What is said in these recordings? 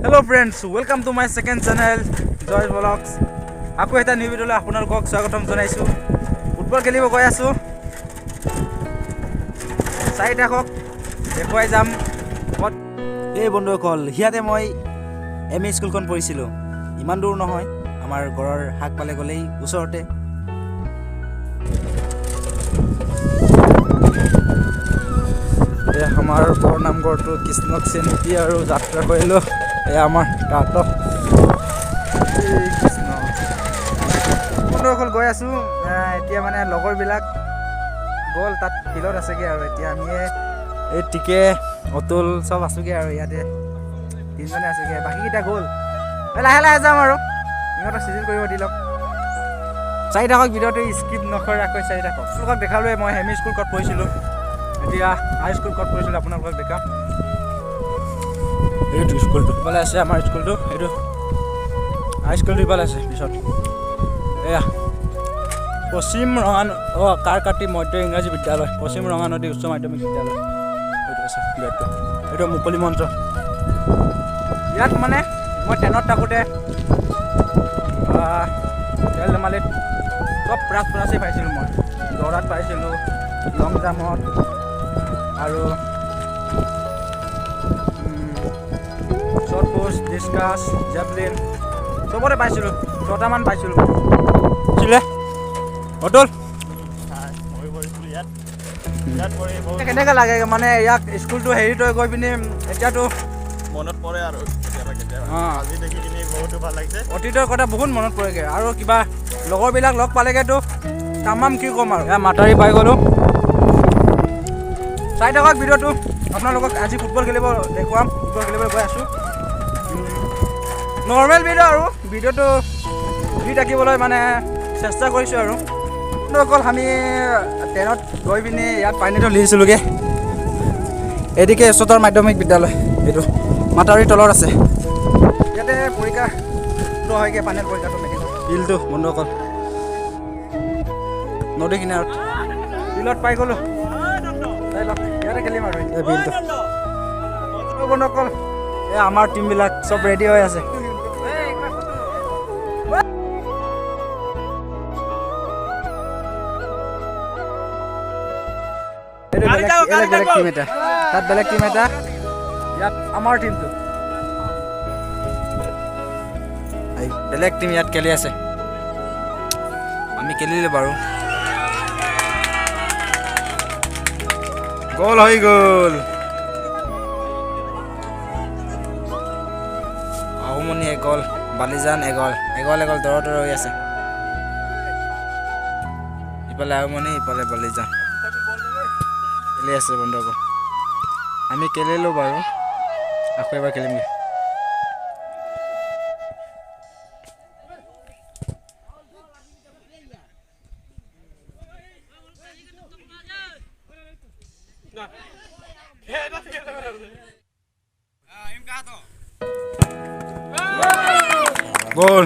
Hello friends, welcome to my second channel Joy Vlogs. Aku eta new video le আপোনালোকক স্বাগতম জনাইছো। Football খেলিব গৈ আছো। চাই থাকক দেখুৱাই যাম। এই বন্ধুসকল হিয়াতে মই এমএ স্কুলখন পঢ়িছিলো। ইমান দূৰ নহয়, আমাৰ ঘৰৰ হাক পালে গলেই ওচৰতে। আমাৰ বৰনামগড়টো কৃষ্ণক চিন্তি আৰু যাত্ৰা কৰিলো। আমাৰ কাট কৃষ্ণ বন্ধুসকল গৈ আছো। এতিয়া মানে লগৰবিলাক গ'ল, তাত ফিল্ডত আছেগৈ আৰু এতিয়া আমি এই টিকে অতুল চব আছোগৈ আৰু ইয়াতে তিনিজনে আছেগৈ, বাকীকেইটা গ'ল। লাহে লাহে যাম আৰু সিহঁতক চিজিল কৰিব দি লওক। চাই থাকক ভিডিঅ'টো স্কিপ নকৰাকৈ চাই থাকক। আপোনালোকক দেখালোৱে মই এম ই স্কুল ক'ত পঢ়িছিলোঁ, এতিয়া হাই স্কুল ক'ত পঢ়িছিলোঁ আপোনালোকক দেখাম। এইটো স্কুলটো ইফালে আছে, আমাৰ স্কুলটো এইটো হাই স্কুলটো ইফালে আছে। পিছত এয়া পশ্চিম কাৰকাটি মধ্য ইংৰাজী বিদ্যালয়, পশ্চিম ৰঙানদী উচ্চ মাধ্যমিক বিদ্যালয় এইটো আছে গেটটো। এইটো মুকলি মঞ্চ। ইয়াত মানে মই 10ত থাকোঁতে খেল ধেমালিত চব প্ৰাইজেই পাইছিলোঁ। মই দৌৰাত পাইছিলোঁ, লং জাম্পত আৰু শ্বৰ্ট পুট, ডিছকাছ, জেভলিন চবতে পাইছিলোঁ। 6টামান পাইছিলোঁ। অতুল কেনেকৈ লাগে মানে ইয়াক স্কুলটো হেৰিটো গৈ পিনি এতিয়াতো মনত পৰে আৰু আজি দেখি কিনি বহুতো ভাল লাগিছে। অতীতৰ কথা বহুত মনত পৰেগৈ আৰু কিবা লগৰবিলাক লগ পালেগৈতো তামাম কি ক'ম আৰু। মাতাৰী পাই গ'লোঁ। চাই থাকক ভিডিঅ'টো। আপোনালোকক আজি ফুটবল খেলিব দেখুৱাম। ফুটবল খেলিবলৈ গৈ আছোঁ। নৰ্মেল ভিডিঅ' আৰু ভিডিঅ'টো দি থাকিবলৈ মানে চেষ্টা কৰিছোঁ আৰু। অকল আমি 10ত গৈ পিনি ইয়াত পানীটো লিখিছিলোঁগৈ। এদিকে উচ্চতৰ মাধ্যমিক বিদ্যালয়, এইটো মাতাৰীৰ তলত আছে। ইয়াতে পৰীক্ষাটো হয়গৈ, পানীৰ পৰীক্ষাটো মেডিকেল বিলটো বন্ধুসকল নদী কিনাৰত বিলত পাই গ'লোঁ। চাই লওক ইয়াতে খেলিম আৰু এই বিলটো বন্ধুসকল। এই আমাৰ টিমবিলাক চব ৰেডি হৈ আছে। বেলেগ টিম এটা, তাত বেলেগ টিম এটা, ইয়াত আমাৰ টিমটো বেলেগ টিম ইয়াত খেলি আছে। আমি খেলিলোঁ বাৰু, গ'ল হৈ গ'ল। আহুমনি এগল, বালিজান এগল, এগল দৰ হৈ আছে। ইফালে আহুমনি, ইফালে বালিজান খেলি আছে বন্ধুসকল। আমি খেলিলোঁ বাৰু, আকৌ এবাৰ খেলিমগৈ। Gol.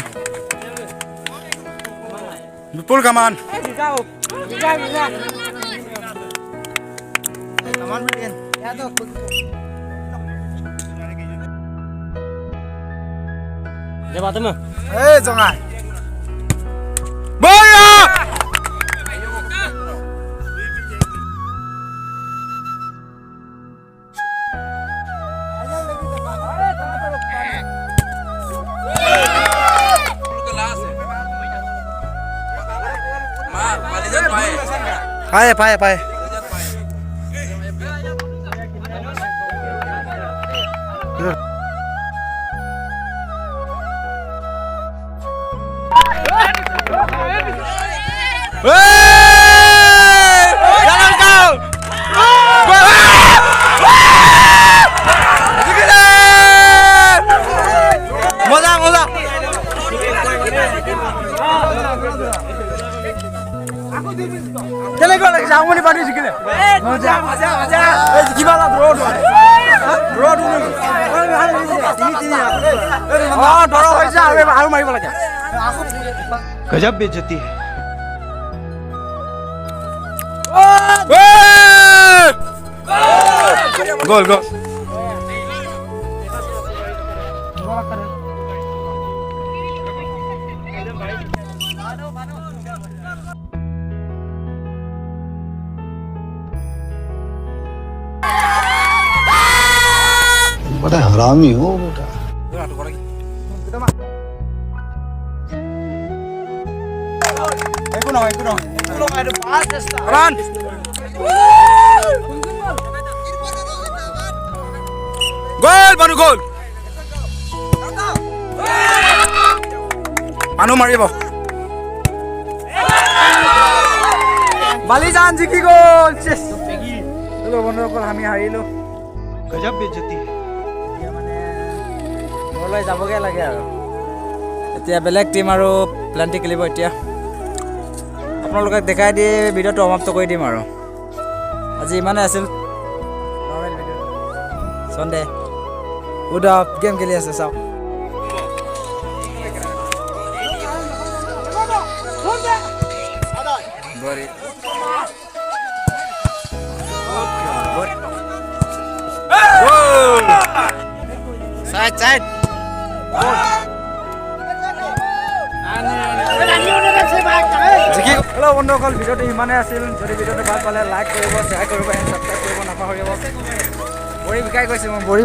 Betul kaman. Kaman beriin. Ya tuh. Coba temu. Jangan. Boya. Pakai. Jalan kau. Moza. Jalan kau lagi sama ni padu sikit. Moza. Gimana road? Road dulu. Ini. Oh, dorong aja. Aku mari lagi. गजब बेइज्जती है। गोल गोल बड़ा हरामी हो बेटा। গোল মানুহ গোল মানুহ মাৰিব বালিজান জিকি গ'ল বন্ধুসকল আমি হাৰিলোঁ गजब बेइज्जती है। এতিয়া মানে ঘৰলৈ যাবগৈ লাগে আৰু এতিয়া বেলেগ টিম আৰু প্লেণ্টি খেলিব এতিয়া আপোনালোকক দেখাই দি ভিডিঅ'টো সমাপ্ত কৰি দিম আৰু আজি ইমানেই আছিল normal video' Sunday good of game খেলি আছে চাওক Side, side. হেল্ল' বন্ধুসকল ভিডিঅ'টো ইমানেই আছিল যদি ভিডিঅ'টো ভাল পালে লাইক কৰিব শ্বেয়াৰ কৰিব এণ্ড ছাবস্ক্ৰাইব কৰিব নাপাহৰিব বৰি বিকাই কৈছোঁ মই বৰি